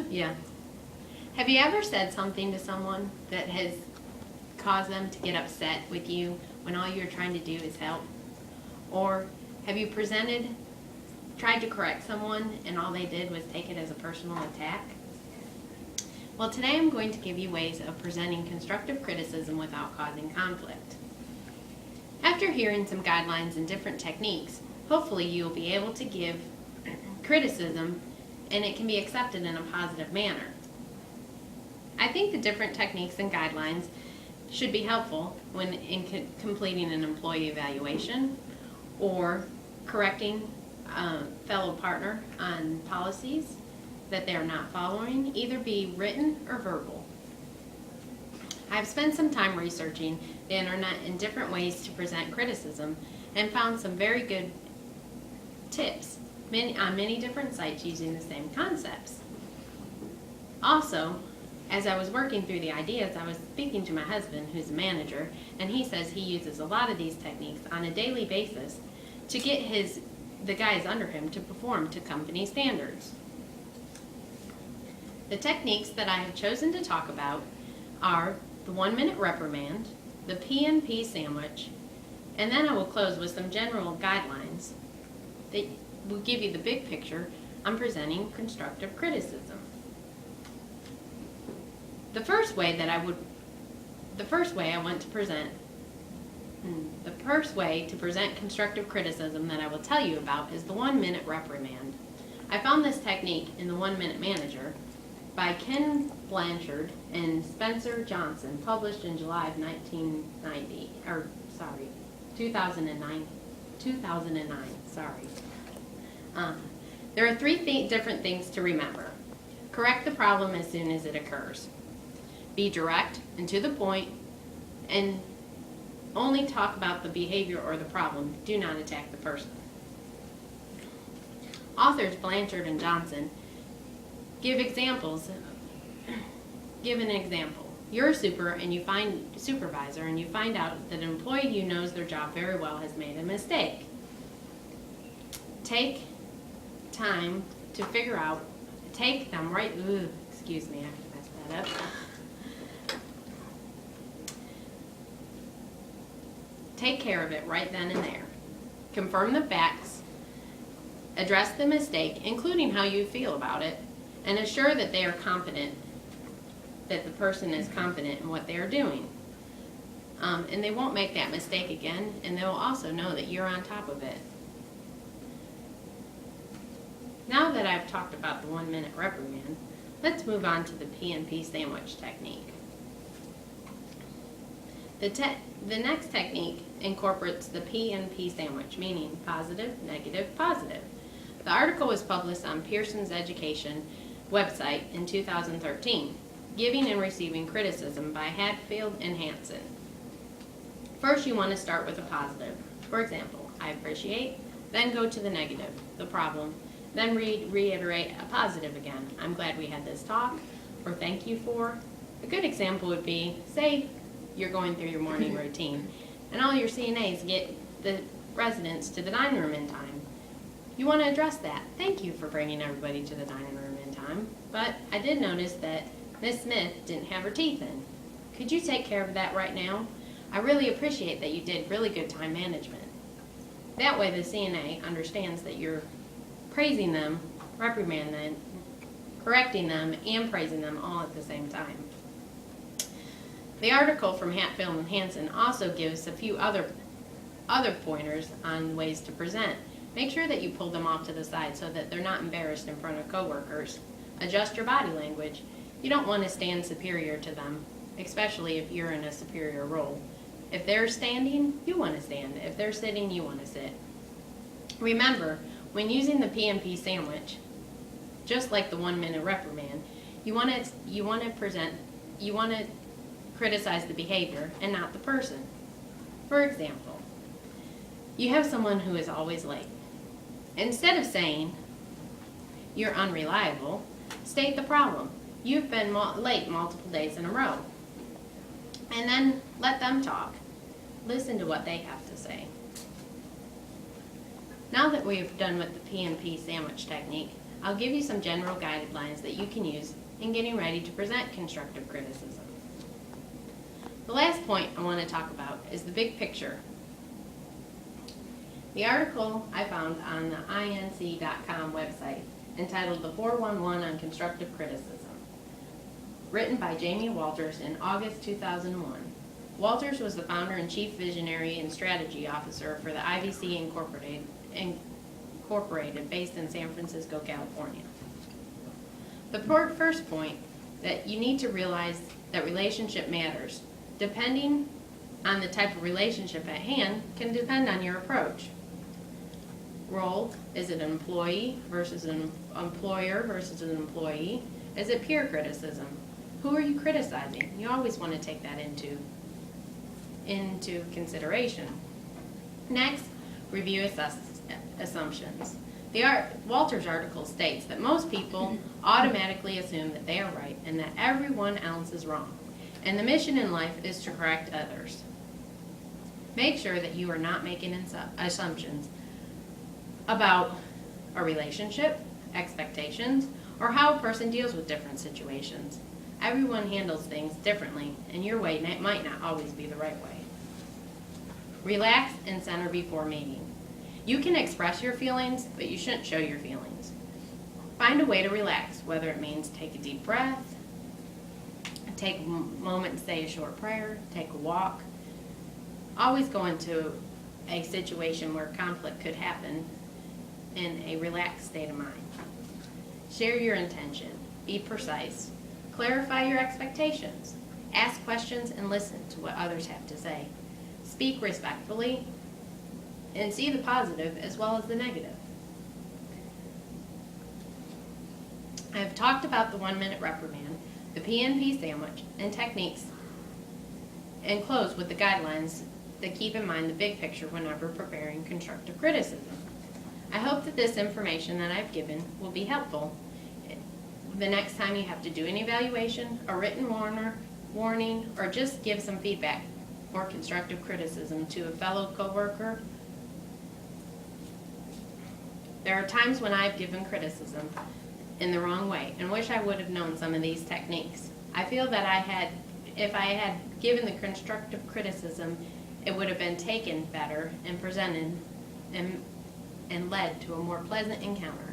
Yeah. Have you ever said something to someone that has caused them to get upset with you when all you're trying to do is help? Or have you tried to correct someone and all they did was take it as a personal attack? Well, today I'm going to give you ways of presenting constructive criticism without causing conflict. After hearing some guidelines and different techniques, hopefully you will be able to give criticism and it can be accepted in a positive manner. I think the different techniques and guidelines should be helpful when completing an employee evaluation or correcting a fellow partner on policies that they are not following, either be written or verbal. I've spent some time researching the internet and different ways to present criticism and found some very good tips on many different sites using the same concepts. Also, as I was working through the ideas, I was speaking to my husband, who's a manager, and he says he uses a lot of these techniques on a daily basis to get the guys under him to perform to company standards. The techniques that I have chosen to talk about are the 1-minute reprimand, the P&P sandwich, and then I will close with some general guidelines that will give you the big picture on presenting constructive criticism. The first way to present constructive criticism that I will tell you about is the 1-minute reprimand. I found this technique in the 1-Minute Manager by Ken Blanchard and Spencer Johnson, published in July of 2009. There are three different things to remember. Correct the problem as soon as it occurs. Be direct and to the point, and only talk about the behavior or the problem. Do not attack the person. Authors Blanchard and Johnson give an example. You're a supervisor and you find out that an employee who knows their job very well has made a mistake. Take time to figure out, I messed that up. Take care of it right then and there. Confirm the facts, address the mistake, including how you feel about it, and assure that they are confident, that the person is confident in what they are doing. And they won't make that mistake again, and they will also know that you're on top of it. Now that I've talked about the 1-minute reprimand, let's move on to the P&P sandwich technique. The next technique incorporates the P&P sandwich, meaning positive, negative, positive. The article was published on Pearson's Education website in 2013, Giving and Receiving Criticism by Hadfield and Hansen. First, you want to start with a positive. For example, I appreciate, then go to the negative, the problem, then reiterate a positive again. I'm glad we had this talk, or thank you for. A good example would be, say you're going through your morning routine, and all your CNAs get the residents to the dining room in time. You want to address that. Thank you for bringing everybody to the dining room in time, but I did notice that Miss Smith didn't have her teeth in. Could you take care of that right now? I really appreciate that you did really good time management. That way the CNA understands that you're praising them, reprimanding them, correcting them, and praising them all at the same time. The article from Hatfield and Hansen also gives a few other pointers on ways to present. Make sure that you pull them off to the side so that they're not embarrassed in front of coworkers. Adjust your body language. You don't want to stand superior to them, especially if you're in a superior role. If they're standing, you want to stand. If they're sitting, you want to sit. Remember, when using the P&P sandwich, just like the 1-minute reprimand, you want to criticize the behavior and not the person. For example, you have someone who is always late. Instead of saying, you're unreliable, state the problem. You've been late multiple days in a row. And then let them talk. Listen to what they have to say. Now that we've done with the P&P sandwich technique, I'll give you some general guidelines that you can use in getting ready to present constructive criticism. The last point I want to talk about is the big picture. The article I found on the inc.com website entitled The 411 on Constructive Criticism, written by Jamie Walters in August 2001. Walters was the founder and chief visionary and strategy officer for the IVC Incorporated based in San Francisco, California. The first point that you need to realize that relationship matters. Depending on the type of relationship at hand can depend on your approach. Role, is it an employee versus an employer versus an employee? Is it peer criticism? Who are you criticizing? You always want to take that into consideration. Next, review assumptions. Walter's article states that most people automatically assume that they are right and that everyone else is wrong, and the mission in life is to correct others. Make sure that you are not making assumptions about a relationship, expectations, or how a person deals with different situations. Everyone handles things differently, and your way might not always be the right way. Relax and center before meeting. You can express your feelings, but you shouldn't show your feelings. Find a way to relax, whether it means take a deep breath, take a moment to say a short prayer, take a walk. Always go into a situation where conflict could happen in a relaxed state of mind. Share your intention. Be precise. Clarify your expectations. Ask questions and listen to what others have to say. Speak respectfully and see the positive as well as the negative. I've talked about the 1-minute reprimand, the PNP sandwich, and techniques, and close with the guidelines that keep in mind the big picture whenever preparing constructive criticism. I hope that this information that I've given will be helpful the next time you have to do an evaluation, a written warning, or just give some feedback or constructive criticism to a fellow coworker. There are times when I've given criticism in the wrong way and wish I would have known some of these techniques. I feel that if I had given the constructive criticism, it would have been taken better and presented and led to a more pleasant encounter.